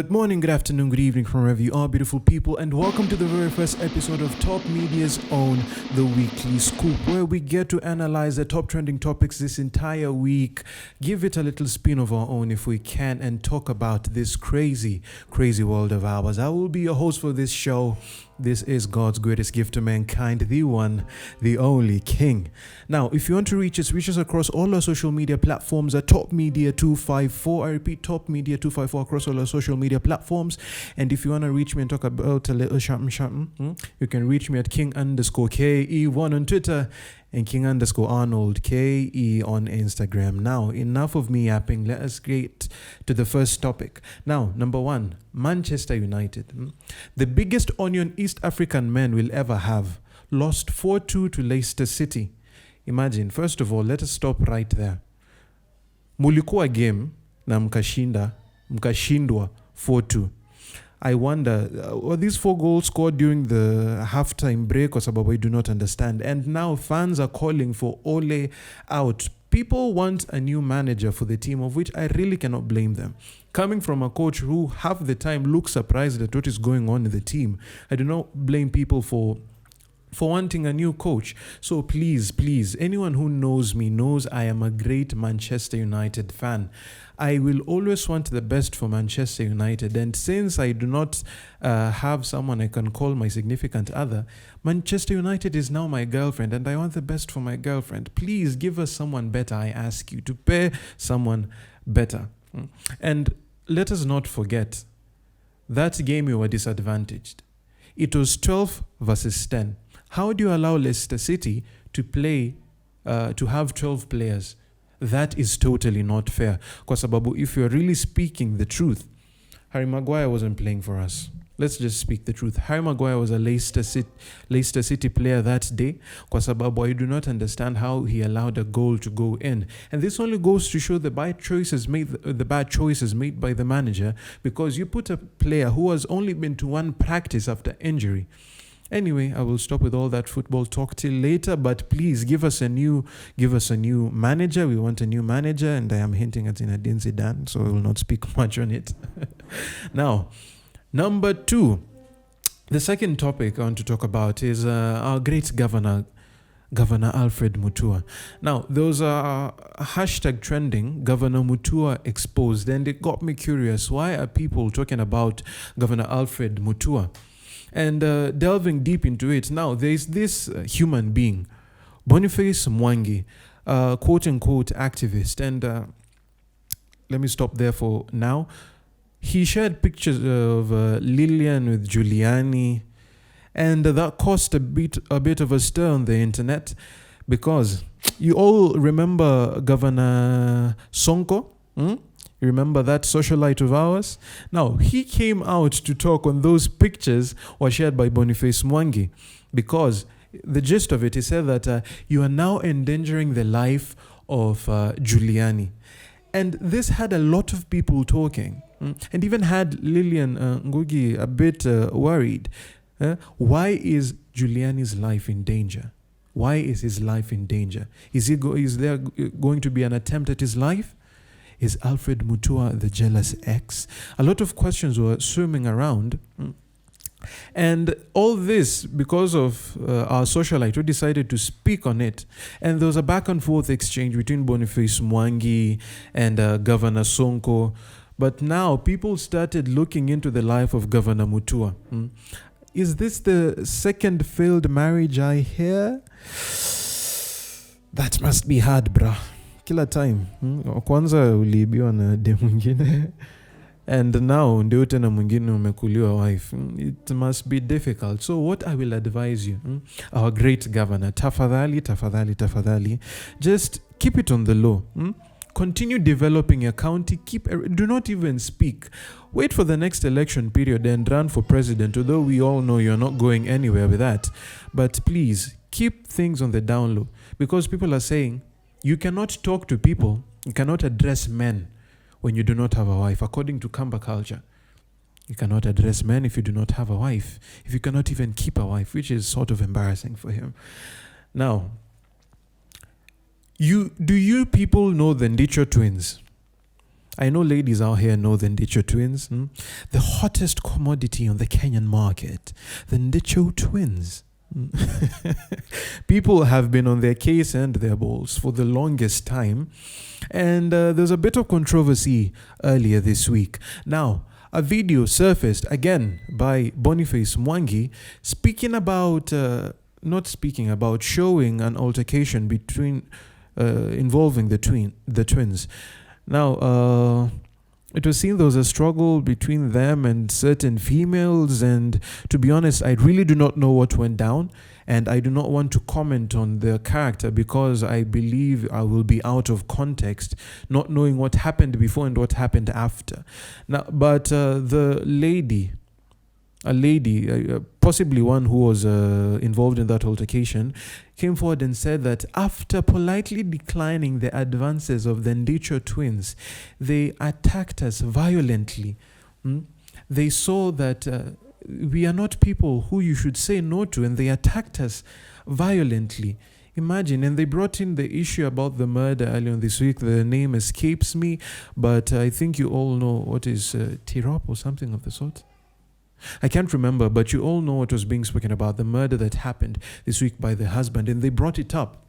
Good morning, good afternoon, good evening from wherever you are, beautiful people, and welcome to the very first episode of Top Media's own The Weekly Scoop, where we get to analyze the top trending topics this entire week, give it a little spin of our own if we can, and talk about this crazy, crazy world of ours. I will be your host for this show. This is God's greatest gift to mankind, the one, the only King. Now, if you want to reach us across all our social media platforms at Top Media 254. I repeat, Top Media 254 across all our social media platforms. And if you want to reach me and talk about a little something, you can reach me at King_KE1 on Twitter and King_Arnold KE on Instagram. Now, enough of me yapping. Let us get to the first topic. Now, number one, Manchester United. The biggest onion East African men will ever have. Lost 4-2 to Leicester City. Imagine, first of all, let us stop right there. Mulikuwa game na mkashindwa 4-2. I wonder, were these 4 goals scored during the halftime break or something? We do not understand. And now fans are calling for Ole out. People want a new manager for the team, of which I really cannot blame them. Coming from a coach who half the time looks surprised at what is going on in the team, I do not blame people for wanting a new coach. So please, anyone who knows me knows I am a great Manchester United fan. I will always want the best for Manchester United. And since I do not have someone I can call my significant other, Manchester United is now my girlfriend, and I want the best for my girlfriend. Please give us someone better, I ask you, to pair someone better. And let us not forget, that game we were disadvantaged. It was 12 versus 10. How do you allow Leicester City to play, to have 12 players? That is totally not fair. Kwa sababu, if you're really speaking the truth, Harry Maguire wasn't playing for us. Let's just speak the truth. Harry Maguire was a Leicester City player that day. Kwa sababu, I do not understand how he allowed a goal to go in. And this only goes to show the bad choices made by the manager, because you put a player who has only been to one practice after injury. Anyway, I will stop with all that football talk till later, but please give us a new manager. We want a new manager, and I am hinting at Zinedine Zidane, so I will not speak much on it. Now, number 2, the second topic I want to talk about is our great Governor Alfred Mutua. Now, those are hashtag trending, Governor Mutua exposed, and it got me curious. Why are people talking about Governor Alfred Mutua? And delving deep into it, now there's this human being, Boniface Mwangi, quote-unquote activist. And let me stop there for now. He shared pictures of Lillian with Giuliani, and that caused a bit of a stir on the internet, because you all remember Governor Sonko? You remember that socialite of ours? Now, he came out to talk on those pictures were shared by Boniface Mwangi, because the gist of it, he said that you are now endangering the life of Giuliani. And this had a lot of people talking, and even had Lillian Ngugi a bit worried. Why is Giuliani's life in danger? Why is his life in danger? Is there going to be an attempt at his life? Is Alfred Mutua the jealous ex? A lot of questions were swimming around. And all this because of our socialite who decided to speak on it. And there was a back and forth exchange between Boniface Mwangi and Governor Sonko. But now people started looking into the life of Governor Mutua. Is this the second failed marriage I hear? That must be hard, bruh. Kila time kwanza uliibiwa na de mwingine, and now ndio tena mwingine umekuliwa wife. It must be difficult. So what I will advise you, our great governor, tafadhali, just keep it on the low. Continue developing your county. Do not even speak. Wait for the next election period and run for president, although we all know you're not going anywhere with that. But please keep things on the down low, because people are saying you cannot talk to people, you cannot address men when you do not have a wife. According to Kamba culture, you cannot address men if you do not have a wife, if you cannot even keep a wife, which is sort of embarrassing for him. Now, do you people know the Ndicho twins? I know ladies out here know the Ndicho twins. The hottest commodity on the Kenyan market. The Ndicho twins. People have been on their case and their balls for the longest time. And there's a bit of controversy earlier this week. Now, a video surfaced again by Boniface Mwangi showing an altercation between involving the twins. Now, it was seen there was a struggle between them and certain females, and to be honest, I really do not know what went down, and I do not want to comment on their character because I believe I will be out of context, not knowing what happened before and what happened after. Now, but the lady, possibly one who was involved in that altercation, came forward and said that after politely declining the advances of the Ndicho twins, they attacked us violently. They saw that we are not people who you should say no to, and they attacked us violently. Imagine, and they brought in the issue about the murder earlier this week. The name escapes me, but I think you all know what is Tirop or something of the sort. I can't remember, but you all know what was being spoken about, the murder that happened this week by the husband, and they brought it up.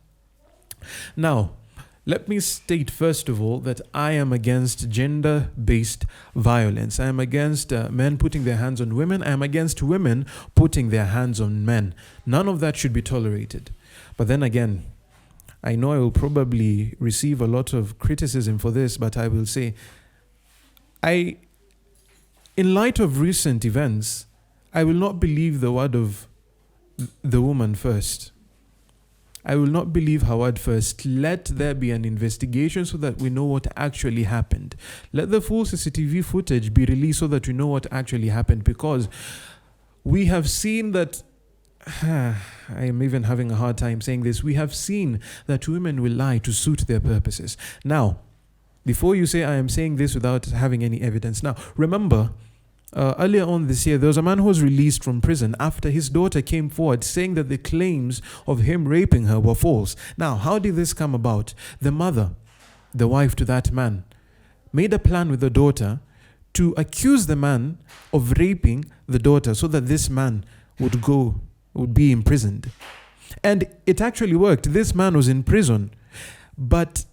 Now, let me state first of all that I am against gender-based violence. I am against men putting their hands on women. I am against women putting their hands on men. None of that should be tolerated. But then again, I know I will probably receive a lot of criticism for this, but I will say, in light of recent events, I will not believe the word of the woman first. I will not believe her word first. Let there be an investigation so that we know what actually happened. Let the full CCTV footage be released so that we know what actually happened, because we have seen that, I am even having a hard time saying this, we have seen that women will lie to suit their purposes. Now, before you say I am saying this without having any evidence. Now, remember, earlier on this year, there was a man who was released from prison after his daughter came forward saying that the claims of him raping her were false. Now, how did this come about? The mother, the wife to that man, made a plan with the daughter to accuse the man of raping the daughter so that this man would be imprisoned. And it actually worked. This man was in prison, but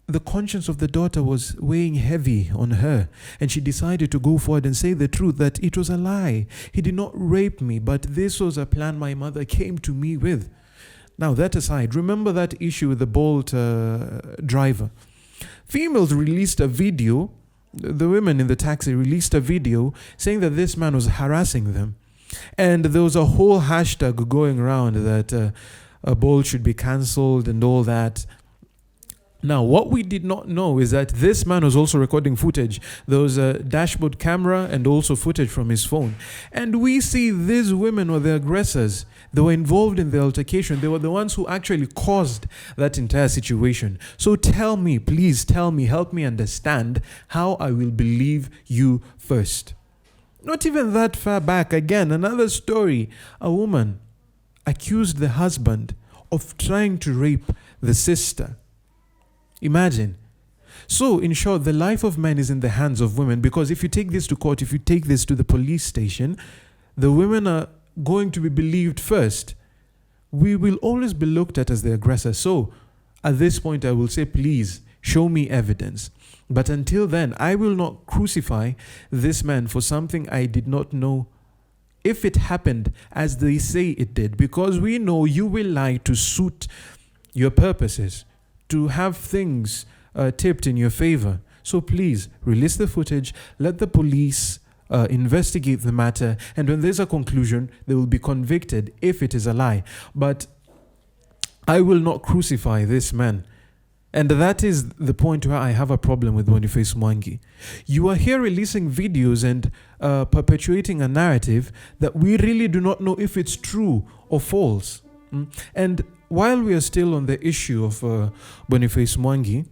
the conscience of the daughter was weighing heavy on her, and she decided to go forward and say the truth, that it was a lie. He did not rape me, but this was a plan my mother came to me with. Now, that aside, remember that issue with the Bolt driver. Females released a video, the women in the taxi released a video saying that this man was harassing them. And there was a whole hashtag going around that a Bolt should be cancelled and all that. Now, what we did not know is that this man was also recording footage. There was a dashboard camera and also footage from his phone. And we see these women were the aggressors. They were involved in the altercation. They were the ones who actually caused that entire situation. So tell me, please tell me, help me understand how I will believe you first. Not even that far back. Again, another story. A woman accused the husband of trying to rape the sister. Imagine. So, in short, the life of men is in the hands of women, because if you take this to court, if you take this to the police station, the women are going to be believed first. We will always be looked at as the aggressor. So, at this point, I will say, please, show me evidence. But until then, I will not crucify this man for something I did not know if it happened as they say it did, because we know you will lie to suit your purposes, to have things tipped in your favor. So please, release the footage, let the police investigate the matter, and when there's a conclusion, they will be convicted if it is a lie. But I will not crucify this man. And that is the point where I have a problem with Boniface Mwangi. You are here releasing videos and perpetuating a narrative that we really do not know if it's true or false. And while we are still on the issue of Boniface Mwangi,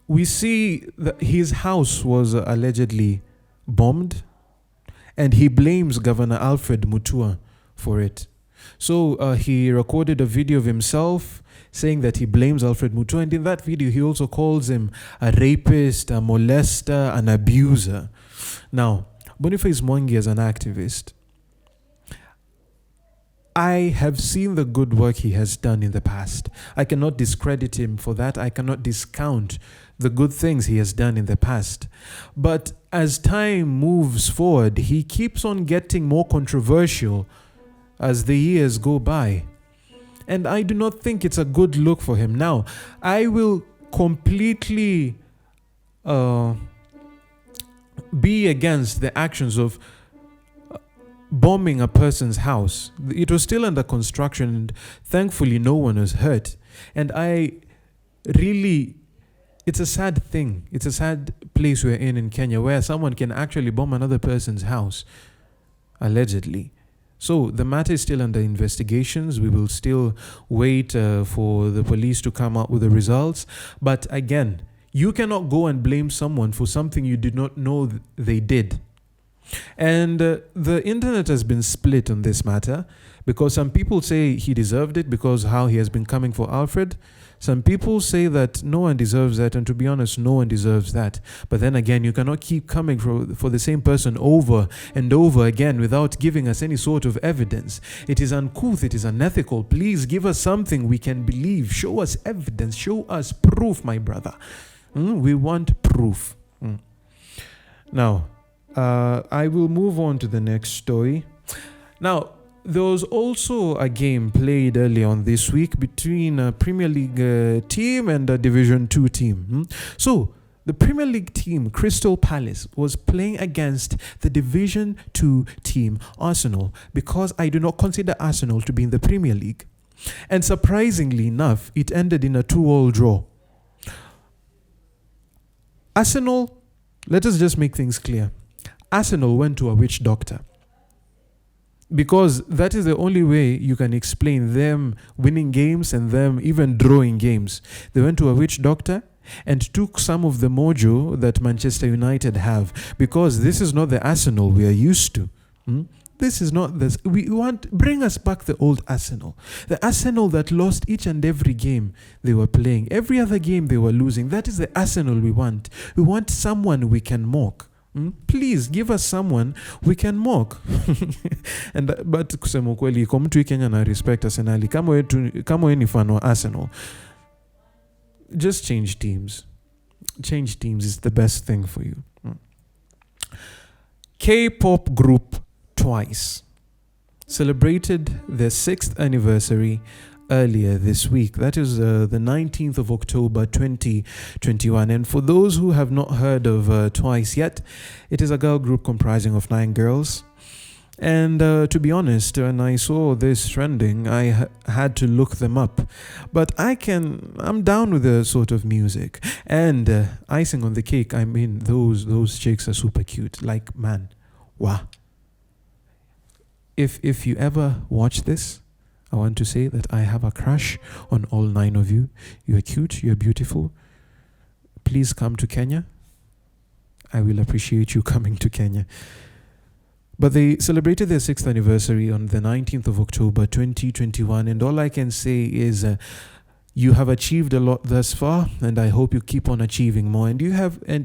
we see that his house was allegedly bombed, and he blames Governor Alfred Mutua for it. So he recorded a video of himself saying that he blames Alfred Mutua, and in that video he also calls him a rapist, a molester, an abuser. Now, Boniface Mwangi as an activist, I have seen the good work he has done in the past. I cannot discredit him for that. I cannot discount the good things he has done in the past. But as time moves forward, he keeps on getting more controversial as the years go by. And I do not think it's a good look for him. Now, I will completely be against the actions of bombing a person's house. It was still under construction, and thankfully no one was hurt. And it's a sad thing. It's a sad place we're in Kenya, where someone can actually bomb another person's house, allegedly. So the matter is still under investigations. We will still wait for the police to come out with the results. But again, you cannot go and blame someone for something you did not know they did. And the internet has been split on this matter, because some people say he deserved it because how he has been coming for Alfred. Some people say that no one deserves that, and to be honest, no one deserves that. But then again, you cannot keep coming for the same person over and over again without giving us any sort of evidence. It is uncouth, it is unethical. Please give us something we can believe. Show us evidence, show us proof, my brother. We want proof. Now, I will move on to the next story. Now, there was also a game played earlier on this week between a Premier League team and a Division 2 team. So, the Premier League team, Crystal Palace, was playing against the Division 2 team, Arsenal, because I do not consider Arsenal to be in the Premier League. And surprisingly enough, it ended in a 2-2 draw. Arsenal, let us just make things clear. Arsenal went to a witch doctor, because that is the only way you can explain them winning games and them even drawing games. They went to a witch doctor and took some of the mojo that Manchester United have, because this is not the Arsenal we are used to. This is not this. We want, bring us back the old Arsenal. The Arsenal that lost each and every game they were playing. Every other game they were losing. That is the Arsenal we want. We want someone we can mock. Please give us someone we can mock. But kusema ukweli, kwa mtu Kenya na respect Arsenal, kama wewe ni fan wa Arsenal, just change teams. Change teams is the best thing for you. K-pop group Twice celebrated their 6th anniversary earlier this week. That is the 19th of October 2021. And for those who have not heard of Twice yet, it is a girl group comprising of 9 girls. And to be honest, when I saw this trending, I had to look them up. But I'm down with the sort of music. And icing on the cake, I mean, those chicks are super cute. Like, man, wow. If you ever watch this, I want to say that I have a crush on all 9 of you. You're cute, you're beautiful. Please come to Kenya. I will appreciate you coming to Kenya. But they celebrated their 6th anniversary on the 19th of October 2021, and all I can say is you have achieved a lot thus far, and I hope you keep on achieving more. And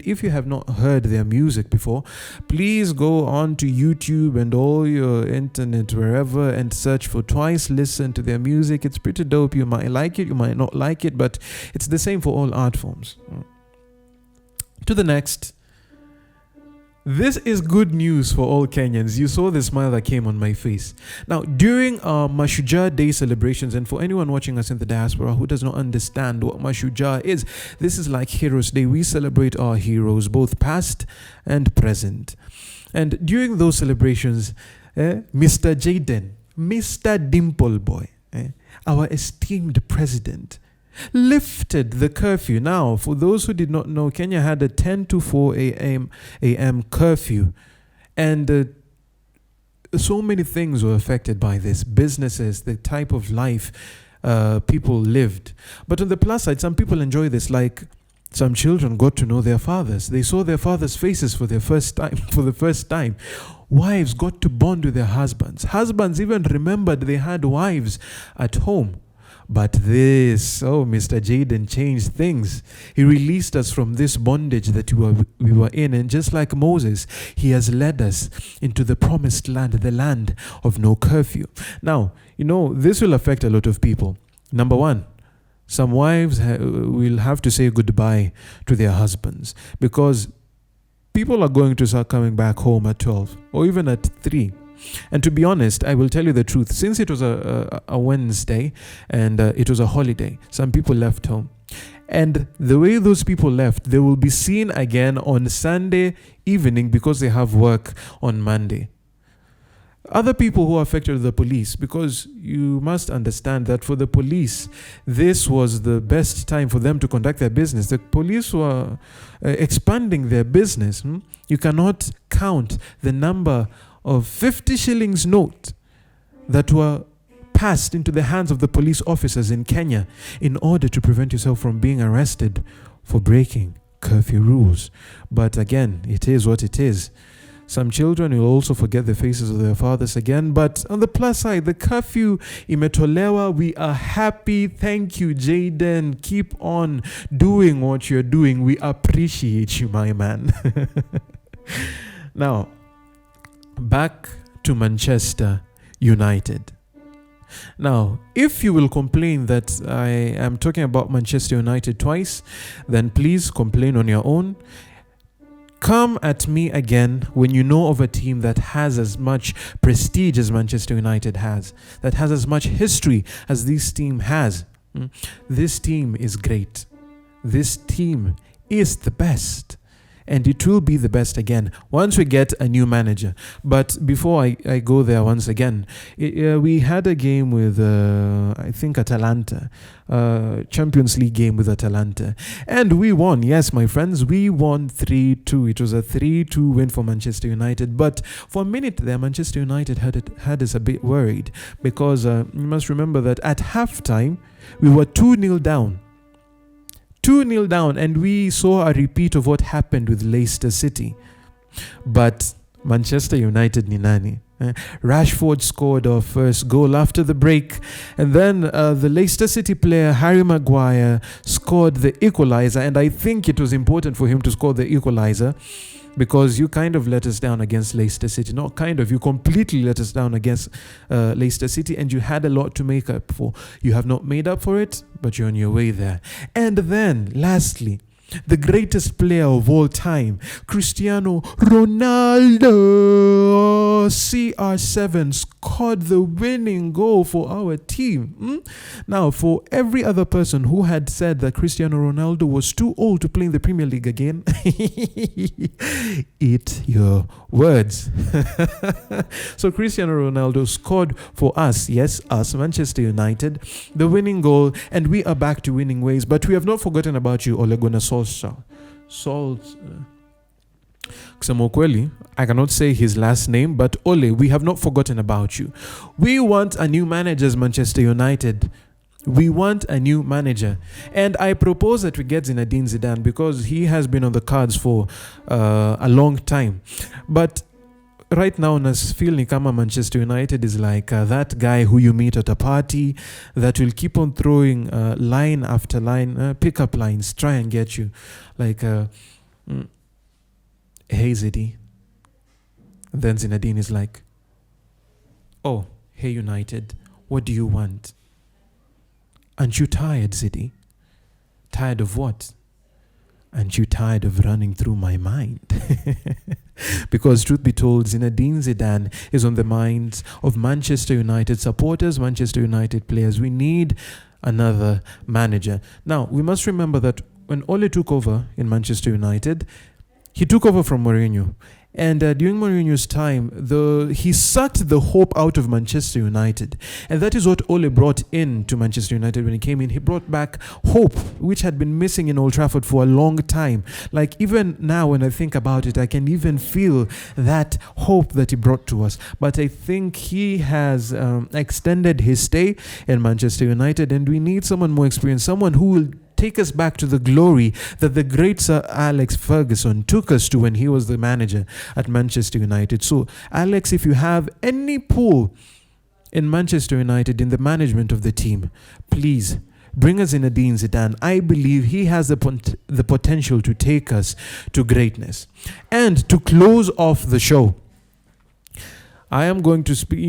if you have not heard their music before, please go on to YouTube and all your internet, wherever, and search for Twice. Listen to their music. It's pretty dope. You might like it, you might not like it, but it's the same for all art forms. To the next. This is good news for all Kenyans. You saw the smile that came on my face. Now, during our Mashujaa Day celebrations, and for anyone watching us in the diaspora who does not understand what Mashujaa is, this is like Heroes Day. We celebrate our heroes, both past and present. And during those celebrations, Mr. Jaden, Mr. Dimple Boy, our esteemed president, lifted the curfew. Now, for those who did not know, Kenya had a 10 to 4 a.m. curfew, and so many things were affected by this. Businesses, the type of life people lived. But on the plus side, some people enjoy this, like some children got to know their fathers. They saw their fathers' faces for the first time. Wives got to bond with their husbands. Husbands even remembered they had wives at home. But Mr. Jaden changed things. He released us from this bondage that we were in. And just like Moses, he has led us into the promised land, the land of no curfew. Now, this will affect a lot of people. Number one, some wives will have to say goodbye to their husbands because people are going to start coming back home at 12 or even at 3. And to be honest, I will tell you the truth. Since it was a Wednesday and it was a holiday, some people left home. And the way those people left, they will be seen again on Sunday evening because they have work on Monday. Other people who are affected are the police, because you must understand that for the police, this was the best time for them to conduct their business. The police were expanding their business. You cannot count the number of 50 shillings note that were passed into the hands of the police officers in Kenya in order to prevent yourself from being arrested for breaking curfew rules. But again, it is what it is. Some children will also forget the faces of their fathers again. But on the plus side, the curfew imetolewa. We are happy. Thank you, Jaden. Keep on doing what you're doing. We appreciate you, my man. Now, back to Manchester United. Now, if you will complain that I am talking about Manchester United twice, then please complain on your own. Come at me again when you know of a team that has as much prestige as Manchester United has, that has as much history as this team has. This team is great. This team is the best. And it will be the best again once we get a new manager. But before I go there once again, we had a game with, I think, Atalanta, Champions League game with Atalanta. And we won. Yes, my friends, we won 3-2. It was a 3-2 win for Manchester United. But for a minute there, Manchester United had us a bit worried because you must remember that at halftime, we were 2-0 down. 2-0 down, and we saw a repeat of what happened with Leicester City. But Manchester United ni nani? Rashford scored our first goal after the break, and then the Leicester City player Harry Maguire scored the equalizer, and I think it was important for him to score the equalizer because you kind of let us down against Leicester City. Not kind of, you completely let us down against Leicester City, and you had a lot to make up for. You have not made up for it, but you're on your way there. And then, lastly, the greatest player of all time, Cristiano Ronaldo, CR7, scored the winning goal for our team. Now, for every other person who had said that Cristiano Ronaldo was too old to play in the Premier League again, eat your words. So Cristiano Ronaldo scored for us, yes, us, Manchester United, the winning goal, and we are back to winning ways. But we have not forgotten about you, Ole Gunnar Solskjaer. Kusema ukweli, I cannot say his last name, but Ole, we have not forgotten about you. We want a new manager as Manchester United. We want a new manager. And I propose that we get Zinedine Zidane because he has been on the cards for a long time. But right now, feel ni kama Manchester United is like that guy who you meet at a party that will keep on throwing line after line, pick-up lines, try and get you. Like, hey, Zidane. And then Zinedine is like, oh, hey, United, what do you want? Aren't you tired, Zidane? Tired of what? Aren't you tired of running through my mind? Because truth be told, Zinedine Zidane is on the minds of Manchester United supporters, Manchester United players. We need another manager. Now, we must remember that when Ole took over in Manchester United, he took over from Mourinho. And during Mourinho's time, he sucked the hope out of Manchester United. And that is what Ole brought in to Manchester United when he came in. He brought back hope, which had been missing in Old Trafford for a long time. Like even now when I think about it, I can even feel that hope that he brought to us. But I think he has extended his stay in Manchester United, and we need someone more experienced, someone who will take us back to the glory that the great Sir Alex Ferguson took us to when he was the manager at Manchester United. So, Alex, if you have any pull in Manchester United in the management of the team, please bring us Zinedine Zidane. I believe he has the potential to take us to greatness. And to close off the show, I am going to speak,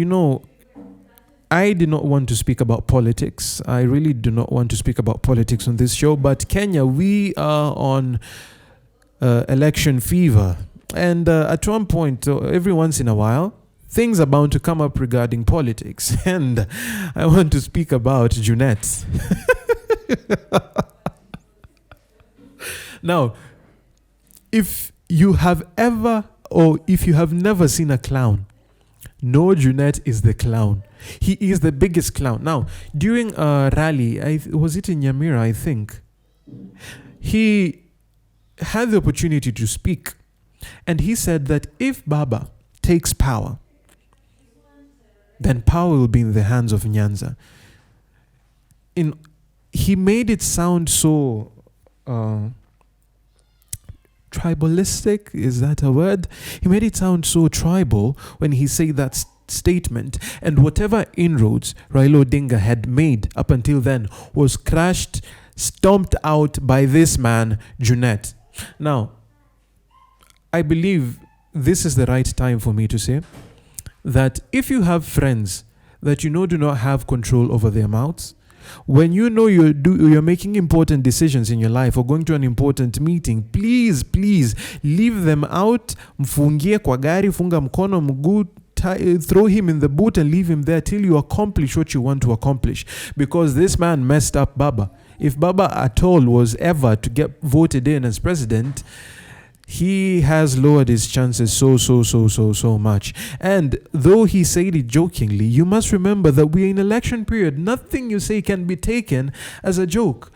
I did not want to speak about politics. I really do not want to speak about politics on this show. But Kenya, we are on election fever. And at one point, every once in a while, things are bound to come up regarding politics. And I want to speak about Junette. Now, if you have never seen a clown, no, Junette is the clown. He is the biggest clown. Now, during a rally, was it in Nyamira, I think, he had the opportunity to speak. And he said that if Baba takes power, then power will be in the hands of Nyanza. He made it sound so tribalistic, is that a word? He made it sound so tribal when he said that statement, and whatever inroads Raila Odinga had made up until then was crushed, stomped out by this man, Junette. Now, I believe this is the right time for me to say that if you have friends that do not have control over their mouths, when you're making important decisions in your life or going to an important meeting, please leave them out. Mfungie kwa gari, funga mkono mguu, throw him in the boot and leave him there till you accomplish what you want to accomplish. Because this man messed up Baba. If Baba at all was ever to get voted in as president, he has lowered his chances so much. And though he said it jokingly, you must remember that we're in election period. Nothing you say can be taken as a joke.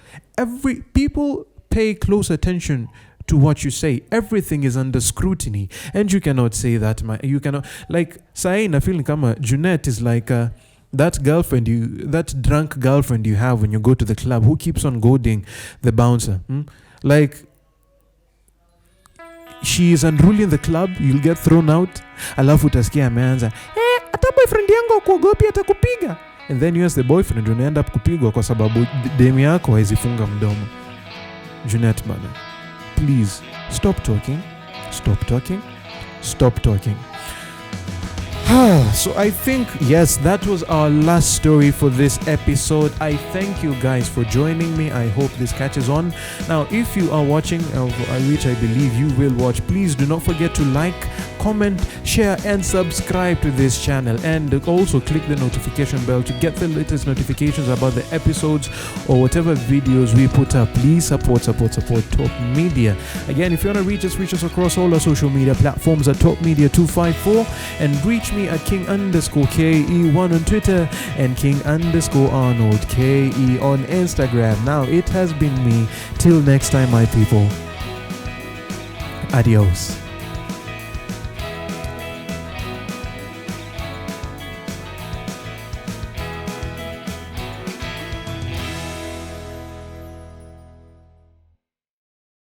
People pay close attention to what you say. Everything is under scrutiny, and you cannot say that. You cannot, like, saying, I feel like Junette is like that drunk girlfriend you have when you go to the club who keeps on goading the bouncer. Like, she is unruly in the club, you'll get thrown out. Alafu utasikia ameanza, hata boyfriend yangu kuogopi atakupiga. And then you as the boyfriend you end up kupigwa kwa sababu demu yako haizifunga mdomo. Junette bana, please stop talking. So I think, yes, that was our last story for this episode. I thank you guys for joining me. I hope this catches on. Now, if you are watching, which I believe you will watch, please do not forget to like, comment, share, and subscribe to this channel. And also click the notification bell to get the latest notifications about the episodes or whatever videos we put up. Please support Top Media. Again, if you want to reach us across all our social media platforms at Top Media 254, and reach me at King_KE1 on Twitter and King_Arnold KE on Instagram. Now, it has been me. Till next time, my people. Adios.